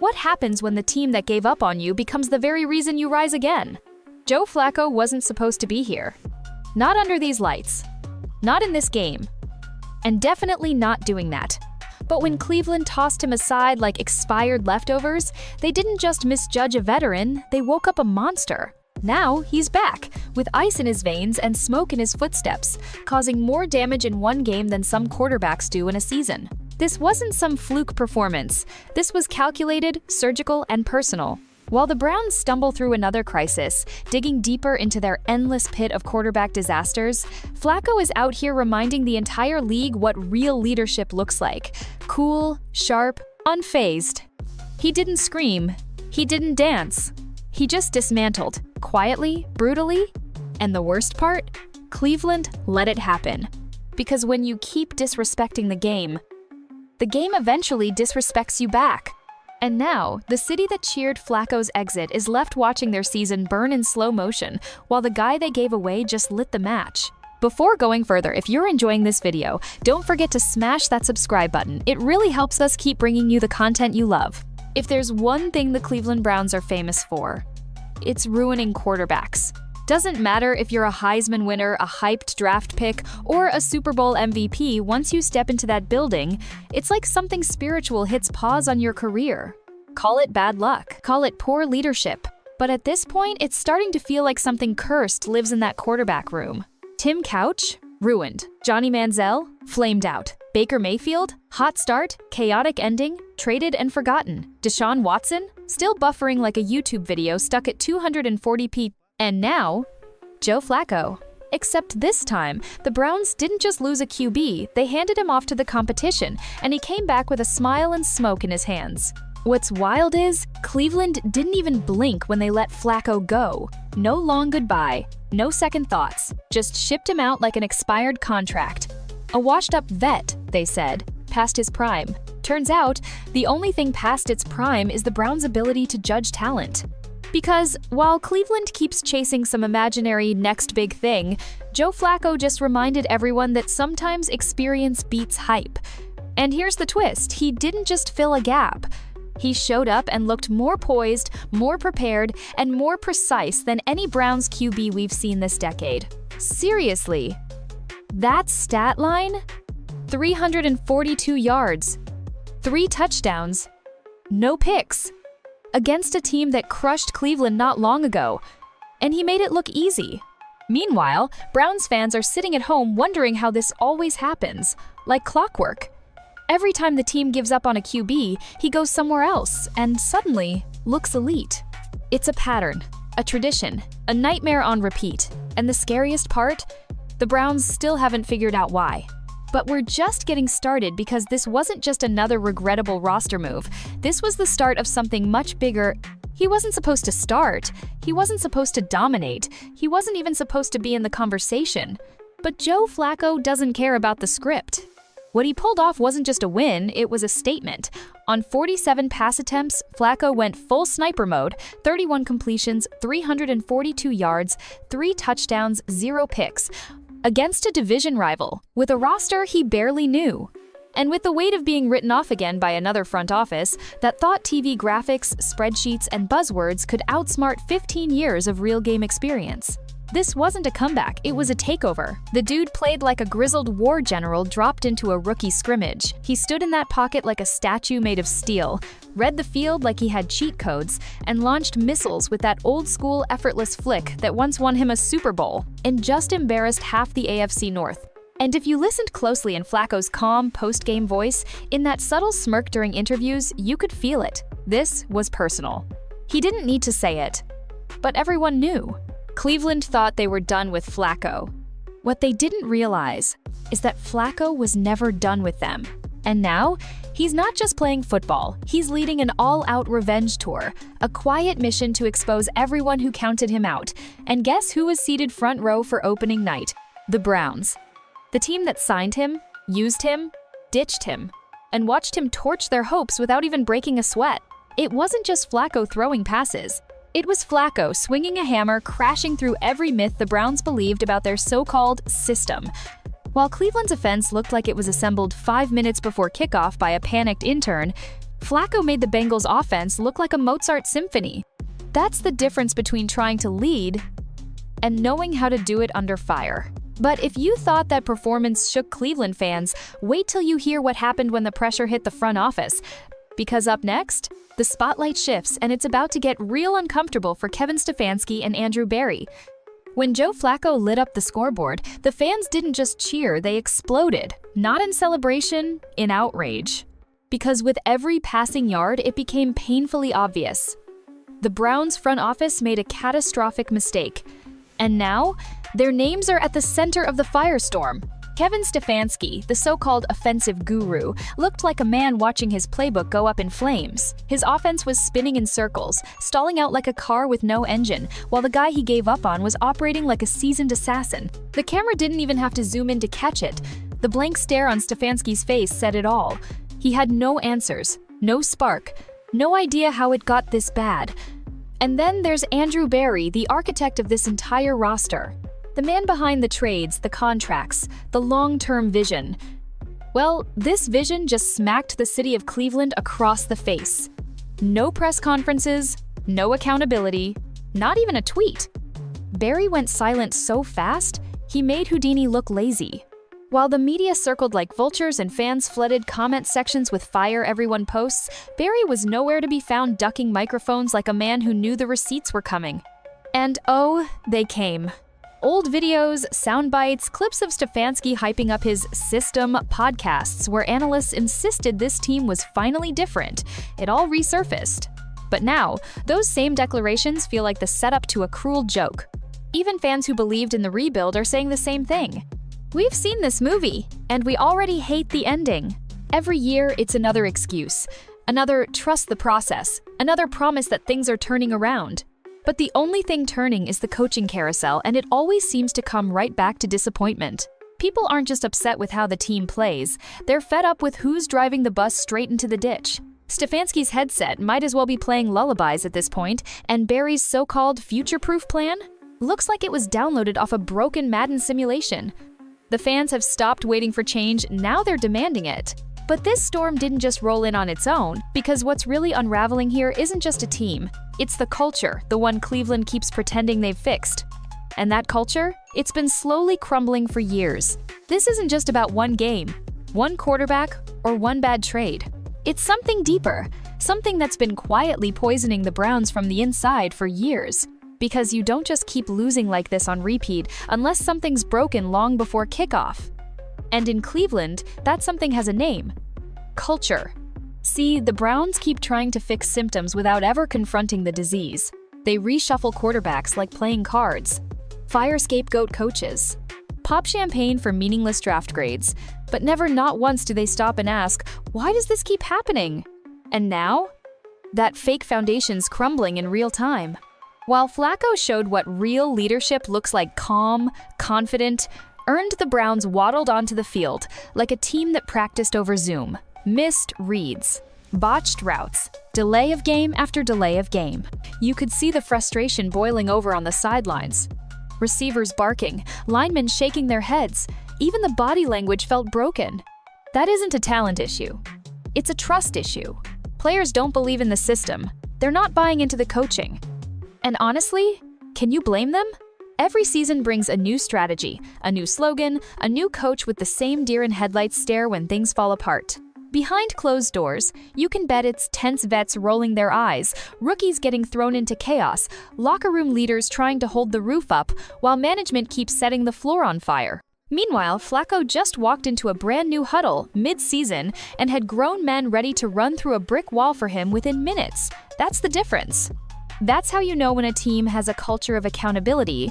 what happens when the team that gave up on you becomes the very reason you rise again? Joe Flacco wasn't supposed to be here. Not under these lights. Not in this game. And definitely not doing that. But when Cleveland tossed him aside like expired leftovers, they didn't just misjudge a veteran, they woke up a monster. Now, he's back, with ice in his veins and smoke in his footsteps, causing more damage in one game than some quarterbacks do in a season. This wasn't some fluke performance. This was calculated, surgical, and personal. While the Browns stumble through another crisis, digging deeper into their endless pit of quarterback disasters, Flacco is out here reminding the entire league what real leadership looks like. Cool, sharp, unfazed. He didn't scream. He didn't dance. He just dismantled, quietly, brutally. And the worst part? Cleveland let it happen. Because when you keep disrespecting the game eventually disrespects you back. And now, the city that cheered Flacco's exit is left watching their season burn in slow motion, while the guy they gave away just lit the match. Before going further, if you're enjoying this video, don't forget to smash that subscribe button. It really helps us keep bringing you the content you love. If there's one thing the Cleveland Browns are famous for, it's ruining quarterbacks. Doesn't matter if you're a Heisman winner, a hyped draft pick, or a Super Bowl MVP, once you step into that building, it's like something spiritual hits pause on your career. Call it bad luck, call it poor leadership. But at this point, it's starting to feel like something cursed lives in that quarterback room. Tim Couch? Ruined. Johnny Manziel? Flamed out. Baker Mayfield? Hot start, chaotic ending, traded and forgotten. Deshaun Watson? Still buffering like a YouTube video stuck at 240p. And now, Joe Flacco. Except this time, the Browns didn't just lose a QB, they handed him off to the competition, and he came back with a smile and smoke in his hands. What's wild is, Cleveland didn't even blink when they let Flacco go. No long goodbye, no second thoughts, just shipped him out like an expired contract. A washed-up vet, they said, past his prime. Turns out, the only thing past its prime is the Browns' ability to judge talent. Because while Cleveland keeps chasing some imaginary next big thing, Joe Flacco just reminded everyone that sometimes experience beats hype. And here's the twist, he didn't just fill a gap. He showed up and looked more poised, more prepared, and more precise than any Browns QB we've seen this decade. Seriously, that stat line? 342 yards, 3 touchdowns, no picks. Against a team that crushed Cleveland not long ago, and he made it look easy. Meanwhile, Browns fans are sitting at home wondering how this always happens, like clockwork. Every time the team gives up on a QB, he goes somewhere else, and suddenly looks elite. It's a pattern, a tradition, a nightmare on repeat, and the scariest part? The Browns still haven't figured out why. But we're just getting started because this wasn't just another regrettable roster move. This was the start of something much bigger. He wasn't supposed to start. He wasn't supposed to dominate. He wasn't even supposed to be in the conversation. But Joe Flacco doesn't care about the script. What he pulled off wasn't just a win, it was a statement. On 47 pass attempts, Flacco went full sniper mode, 31 completions, 342 yards, 3 touchdowns, 0 picks. Against a division rival, with a roster he barely knew. And with the weight of being written off again by another front office that thought TV graphics, spreadsheets, and buzzwords could outsmart 15 years of real game experience. This wasn't a comeback, it was a takeover. The dude played like a grizzled war general dropped into a rookie scrimmage. He stood in that pocket like a statue made of steel, read the field like he had cheat codes, and launched missiles with that old-school effortless flick that once won him a Super Bowl, and just embarrassed half the AFC North. And if you listened closely in Flacco's calm, post-game voice, in that subtle smirk during interviews, you could feel it. This was personal. He didn't need to say it, but everyone knew. Cleveland thought they were done with Flacco. What they didn't realize is that Flacco was never done with them. And now, he's not just playing football, he's leading an all-out revenge tour, a quiet mission to expose everyone who counted him out. And guess who was seated front row for opening night? The Browns. The team that signed him, used him, ditched him, and watched him torch their hopes without even breaking a sweat. It wasn't just Flacco throwing passes. It was Flacco swinging a hammer, crashing through every myth the Browns believed about their so-called system. While Cleveland's offense looked like it was assembled 5 minutes before kickoff by a panicked intern, Flacco made the Bengals' offense look like a Mozart symphony. That's the difference between trying to lead and knowing how to do it under fire. But if you thought that performance shook Cleveland fans, wait till you hear what happened when the pressure hit the front office. Because up next, the spotlight shifts and it's about to get real uncomfortable for Kevin Stefanski and Andrew Berry. When Joe Flacco lit up the scoreboard, the fans didn't just cheer, they exploded. Not in celebration, in outrage. Because with every passing yard, it became painfully obvious. The Browns' front office made a catastrophic mistake. And now, their names are at the center of the firestorm. Kevin Stefanski, the so-called offensive guru, looked like a man watching his playbook go up in flames. His offense was spinning in circles, stalling out like a car with no engine, while the guy he gave up on was operating like a seasoned assassin. The camera didn't even have to zoom in to catch it. The blank stare on Stefanski's face said it all. He had no answers, no spark, no idea how it got this bad. And then there's Andrew Berry, the architect of this entire roster. The man behind the trades, the contracts, the long-term vision. Well, this vision just smacked the city of Cleveland across the face. No press conferences, no accountability, not even a tweet. Berry went silent so fast, he made Houdini look lazy. While the media circled like vultures and fans flooded comment sections with fire everyone posts, Berry was nowhere to be found ducking microphones like a man who knew the receipts were coming. And oh, they came. Old videos, sound bites, clips of Stefanski hyping up his system podcasts where analysts insisted this team was finally different. It all resurfaced. But now, those same declarations feel like the setup to a cruel joke. Even fans who believed in the rebuild are saying the same thing. We've seen this movie, and we already hate the ending. Every year, it's another excuse, another trust the process, another promise that things are turning around. But the only thing turning is the coaching carousel, and it always seems to come right back to disappointment. People aren't just upset with how the team plays, they're fed up with who's driving the bus straight into the ditch. Stefanski's headset might as well be playing lullabies at this point, and Berry's so-called future-proof plan looks like it was downloaded off a broken Madden simulation. The fans have stopped waiting for change, now they're demanding it. But this storm didn't just roll in on its own, because what's really unraveling here isn't just a team. It's the culture, the one Cleveland keeps pretending they've fixed. And that culture? It's been slowly crumbling for years. This isn't just about one game, one quarterback, or one bad trade. It's something deeper, something that's been quietly poisoning the Browns from the inside for years. Because you don't just keep losing like this on repeat unless something's broken long before kickoff. And in Cleveland, that something has a name: culture. See, the Browns keep trying to fix symptoms without ever confronting the disease. They reshuffle quarterbacks like playing cards, fire scapegoat coaches, pop champagne for meaningless draft grades, but never not once do they stop and ask, why does this keep happening? And now, that fake foundation's crumbling in real time. While Flacco showed what real leadership looks like: calm, confident, earned, the Browns waddled onto the field like a team that practiced over Zoom. Missed reads, botched routes, delay of game after delay of game. You could see the frustration boiling over on the sidelines. Receivers barking, linemen shaking their heads. Even the body language felt broken. That isn't a talent issue. It's a trust issue. Players don't believe in the system. They're not buying into the coaching. And honestly, can you blame them? Every season brings a new strategy, a new slogan, a new coach with the same deer-in-headlights stare when things fall apart. Behind closed doors, you can bet it's tense vets rolling their eyes, rookies getting thrown into chaos, locker room leaders trying to hold the roof up, while management keeps setting the floor on fire. Meanwhile, Flacco just walked into a brand new huddle mid-season and had grown men ready to run through a brick wall for him within minutes. That's the difference. That's how you know when a team has a culture of accountability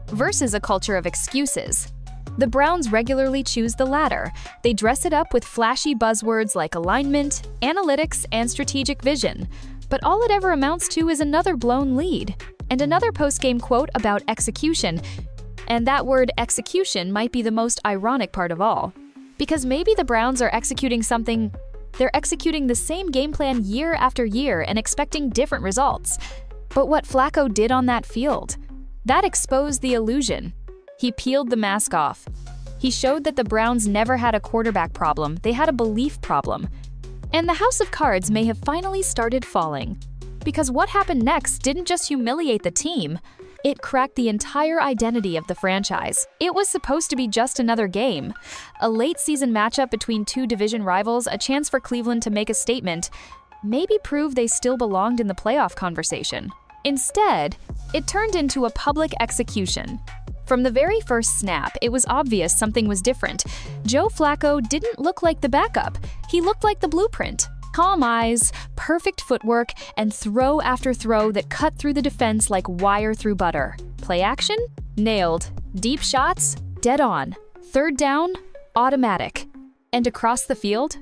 versus a culture of excuses. The Browns regularly choose the latter. They dress it up with flashy buzzwords like alignment, analytics, and strategic vision. But all it ever amounts to is another blown lead and another post-game quote about execution. And that word execution might be the most ironic part of all. Because maybe the Browns are executing something, they're executing the same game plan year after year and expecting different results. But what Flacco did on that field, that exposed the illusion. He peeled the mask off. He showed that the Browns never had a quarterback problem, they had a belief problem. And the house of cards may have finally started falling. Because what happened next didn't just humiliate the team, it cracked the entire identity of the franchise. It was supposed to be just another game. A late-season matchup between two division rivals, a chance for Cleveland to make a statement, maybe prove they still belonged in the playoff conversation. Instead, it turned into a public execution. From the very first snap, it was obvious something was different. Joe Flacco didn't look like the backup. He looked like the blueprint. Calm eyes, perfect footwork, and throw after throw that cut through the defense like wire through butter. Play action? Nailed. Deep shots? Dead on. Third down? Automatic. And across the field?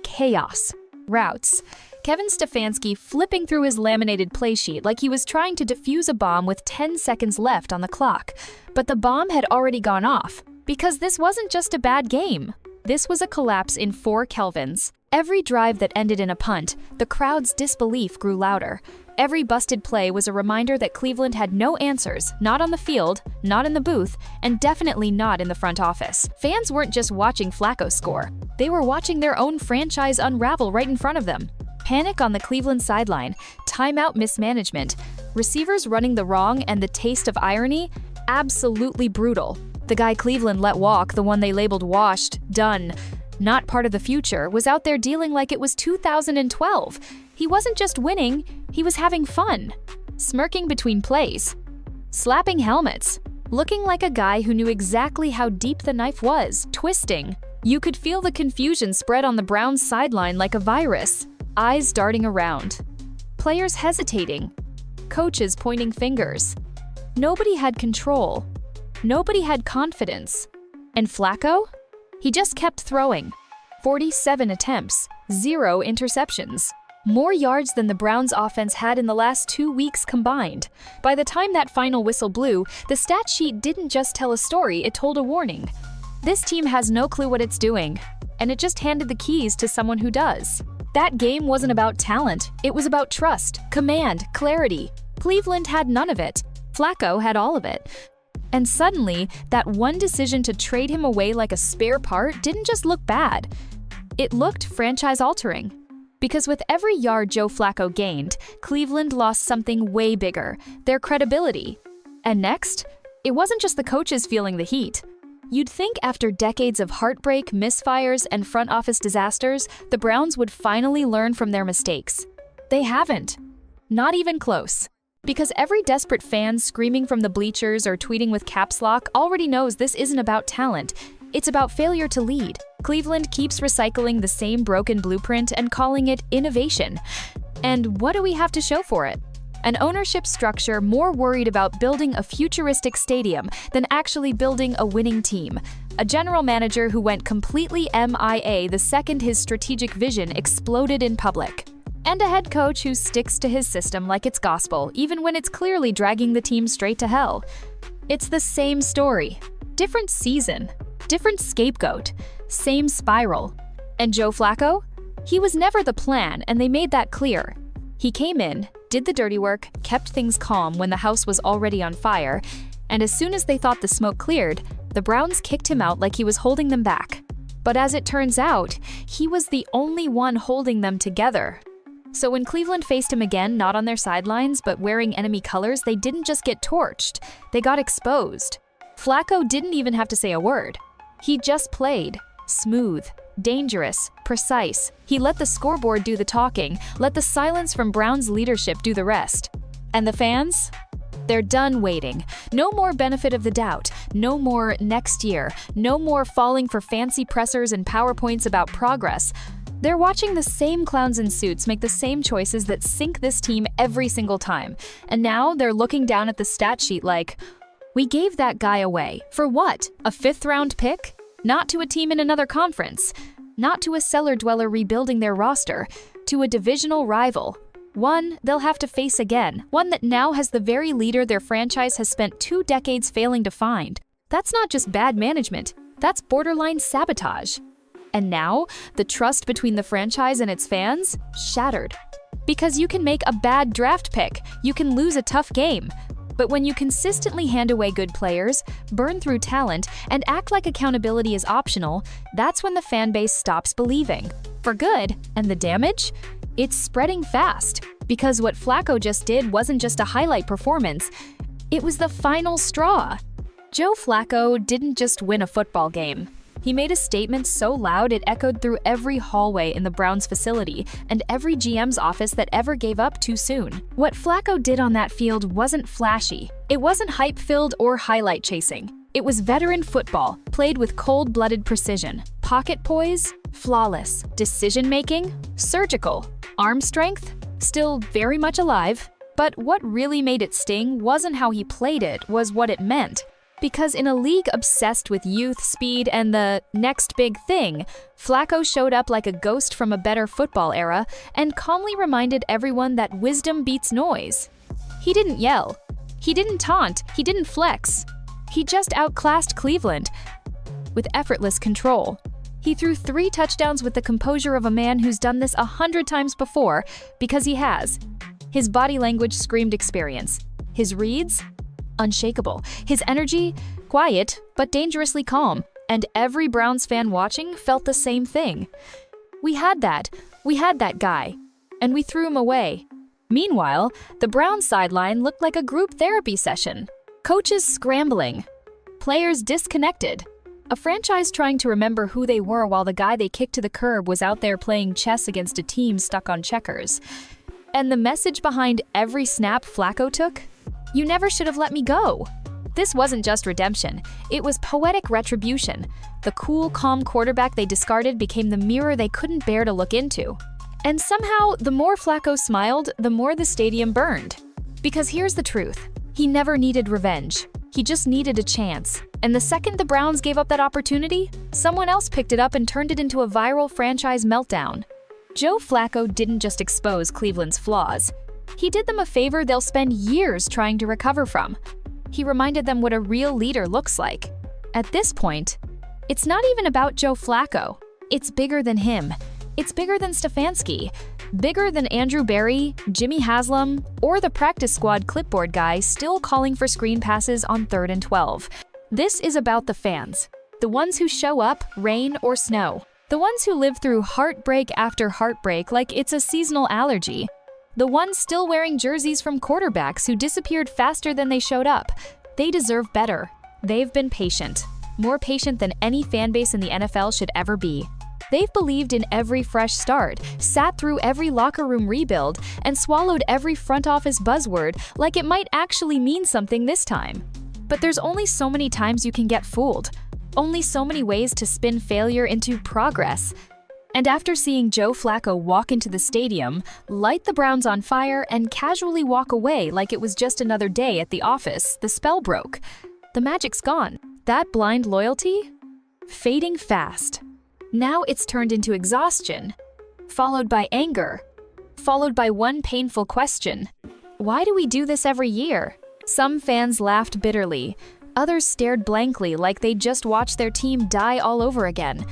Chaos. Routes. Kevin Stefanski flipping through his laminated play sheet like he was trying to defuse a bomb with 10 seconds left on the clock. But the bomb had already gone off. Because this wasn't just a bad game. This was a collapse in 4 kelvins. Every drive that ended in a punt, the crowd's disbelief grew louder. Every busted play was a reminder that Cleveland had no answers, not on the field, not in the booth, and definitely not in the front office. Fans weren't just watching Flacco score. They were watching their own franchise unravel right in front of them. Panic on the Cleveland sideline, timeout mismanagement, receivers running the wrong, and the taste of irony, absolutely brutal. The guy Cleveland let walk, the one they labeled washed, done, not part of the future, was out there dealing like it was 2012. He wasn't just winning, he was having fun. Smirking between plays. Slapping helmets. Looking like a guy who knew exactly how deep the knife was, twisting. You could feel the confusion spread on the Browns sideline like a virus. Eyes darting around. Players hesitating. Coaches pointing fingers. Nobody had control. Nobody had confidence. And Flacco? He just kept throwing. 47 attempts, 0 interceptions. More yards than the Browns' offense had in the last 2 weeks combined. By the time that final whistle blew, the stat sheet didn't just tell a story, it told a warning. This team has no clue what it's doing, and it just handed the keys to someone who does. That game wasn't about talent, it was about trust, command, clarity. Cleveland had none of it. Flacco had all of it. And suddenly, that one decision to trade him away like a spare part didn't just look bad. It looked franchise-altering. Because with every yard Joe Flacco gained, Cleveland lost something way bigger, their credibility. And next, it wasn't just the coaches feeling the heat. You'd think after decades of heartbreak, misfires, and front office disasters, the Browns would finally learn from their mistakes. They haven't. Not even close. Because every desperate fan screaming from the bleachers or tweeting with caps lock already knows this isn't about talent, it's about failure to lead. Cleveland keeps recycling the same broken blueprint and calling it innovation. And what do we have to show for it? An ownership structure more worried about building a futuristic stadium than actually building a winning team. A general manager who went completely MIA the second his strategic vision exploded in public. And a head coach who sticks to his system like it's gospel, even when it's clearly dragging the team straight to hell. It's the same story. Different season. Different scapegoat. Same spiral. And Joe Flacco? He was never the plan, and they made that clear. He came in, did the dirty work, kept things calm when the house was already on fire, and as soon as they thought the smoke cleared, the Browns kicked him out like he was holding them back. But as it turns out, he was the only one holding them together. So when Cleveland faced him again, not on their sidelines, but wearing enemy colors, they didn't just get torched, they got exposed. Flacco didn't even have to say a word. He just played. Smooth, dangerous, precise. He let the scoreboard do the talking, let the silence from Brown's leadership do the rest. And the fans? They're done waiting. No more benefit of the doubt. No more next year. No more falling for fancy pressers and PowerPoints about progress. They're watching the same clowns in suits make the same choices that sink this team every single time. And now they're looking down at the stat sheet like, we gave that guy away. For what? A 5th-round pick? Not to a team in another conference. Not to a cellar dweller rebuilding their roster. To a divisional rival. One they'll have to face again. One that now has the very leader their franchise has spent 2 decades failing to find. That's not just bad management. That's borderline sabotage. And now, the trust between the franchise and its fans? Shattered. Because you can make a bad draft pick, you can lose a tough game. But when you consistently hand away good players, burn through talent, and act like accountability is optional, that's when the fan base stops believing. for good, and the damage? It's spreading fast, because what Flacco just did wasn't just a highlight performance, it was the final straw. Joe Flacco didn't just win a football game. He made a statement so loud it echoed through every hallway in the Browns facility and every GM's office that ever gave up too soon. What Flacco did on that field wasn't flashy. It wasn't hype-filled or highlight chasing. It was veteran football, played with cold-blooded precision, pocket poise, flawless, decision-making, surgical, arm strength, still very much alive. But what really made it sting wasn't how he played it, was what it meant. Because in a league obsessed with youth, speed, and the next big thing, Flacco showed up like a ghost from a better football era and calmly reminded everyone that wisdom beats noise. He didn't yell. He didn't taunt. He didn't flex. He just outclassed Cleveland with effortless control. He threw 3 touchdowns with the composure of a man who's done this 100 times before, because he has. His body language screamed experience. His reads? Unshakable. His energy? Quiet, but dangerously calm. And every Browns fan watching felt the same thing. We had that guy. And we threw him away. Meanwhile, the Browns sideline looked like a group therapy session. Coaches scrambling. Players disconnected. A franchise trying to remember who they were while the guy they kicked to the curb was out there playing chess against a team stuck on checkers. And the message behind every snap Flacco took? You never should have let me go. This wasn't just redemption. It was poetic retribution. The cool, calm quarterback they discarded became the mirror they couldn't bear to look into. And somehow, the more Flacco smiled, the more the stadium burned. Because here's the truth. He never needed revenge. He just needed a chance. And the second the Browns gave up that opportunity, someone else picked it up and turned it into a viral franchise meltdown. Joe Flacco didn't just expose Cleveland's flaws. He did them a favor they'll spend years trying to recover from. He reminded them what a real leader looks like. At this point, it's not even about Joe Flacco. It's bigger than him. It's bigger than Stefanski, bigger than Andrew Berry, Jimmy Haslam, or the practice squad clipboard guy still calling for screen passes on 3rd and 12. This is about the fans, the ones who show up, rain or snow, the ones who live through heartbreak after heartbreak like it's a seasonal allergy. The ones still wearing jerseys from quarterbacks who disappeared faster than they showed up. They deserve better. They've been patient. More patient than any fan base in the NFL should ever be. They've believed in every fresh start, sat through every locker room rebuild, and swallowed every front office buzzword like it might actually mean something this time. But there's only so many times you can get fooled. Only so many ways to spin failure into progress. And after seeing Joe Flacco walk into the stadium, light the Browns on fire, and casually walk away like it was just another day at the office, the spell broke. The magic's gone. That blind loyalty? Fading fast. Now it's turned into exhaustion, followed by anger, followed by one painful question. Why do we do this every year? Some fans laughed bitterly. Others stared blankly like they'd just watched their team die all over again.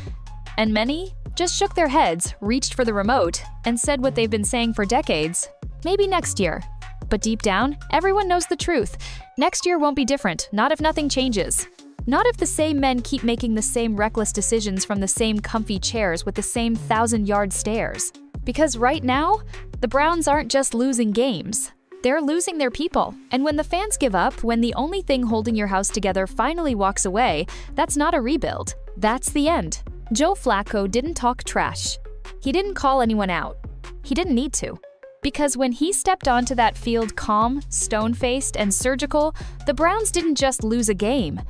And many just shook their heads, reached for the remote, and said what they've been saying for decades. Maybe next year. But deep down, everyone knows the truth. Next year won't be different, not if nothing changes. Not if the same men keep making the same reckless decisions from the same comfy chairs with the same 1,000-yard stares. Because right now, the Browns aren't just losing games. They're losing their people. And when the fans give up, when the only thing holding your house together finally walks away, that's not a rebuild. That's the end. Joe Flacco didn't talk trash. He didn't call anyone out. He didn't need to. Because when he stepped onto that field calm, stone-faced, and surgical, the Browns didn't just lose a game.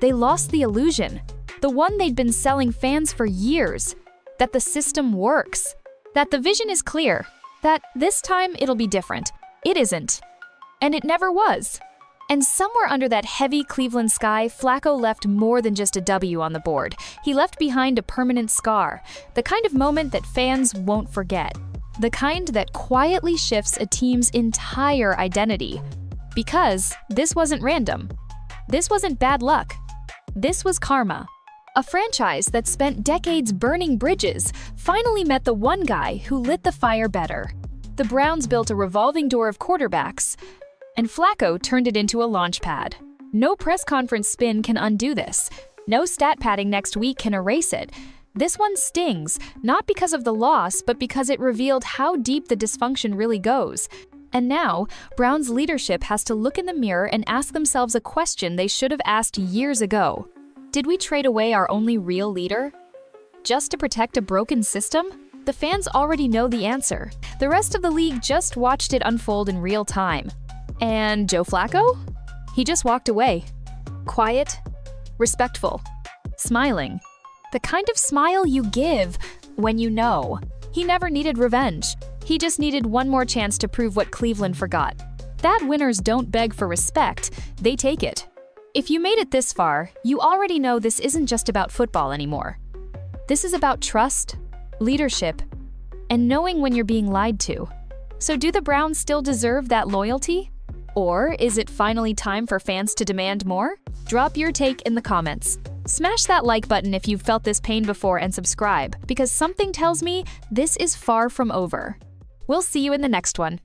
They lost the illusion, the one they'd been selling fans for years, that the system works, that the vision is clear, that this time it'll be different. It isn't. And it never was. And somewhere under that heavy Cleveland sky, Flacco left more than just a W on the board. He left behind a permanent scar, the kind of moment that fans won't forget, the kind that quietly shifts a team's entire identity. Because this wasn't random. This wasn't bad luck. This was karma. A franchise that spent decades burning bridges finally met the one guy who lit the fire better. The Browns built a revolving door of quarterbacks, and Flacco turned it into a launch pad. No press conference spin can undo this. No stat padding next week can erase it. This one stings, not because of the loss, but because it revealed how deep the dysfunction really goes. And now, Brown's leadership has to look in the mirror and ask themselves a question they should have asked years ago. Did we trade away our only real leader? Just to protect a broken system? The fans already know the answer. The rest of the league just watched it unfold in real time. And Joe Flacco? He just walked away. Quiet, respectful, smiling. The kind of smile you give when you know. He never needed revenge. He just needed one more chance to prove what Cleveland forgot. That winners don't beg for respect, they take it. If you made it this far, you already know this isn't just about football anymore. This is about trust, leadership, and knowing when you're being lied to. So do the Browns still deserve that loyalty? Or is it finally time for fans to demand more? Drop your take in the comments. Smash that like button if you've felt this pain before and subscribe, because something tells me this is far from over. We'll see you in the next one.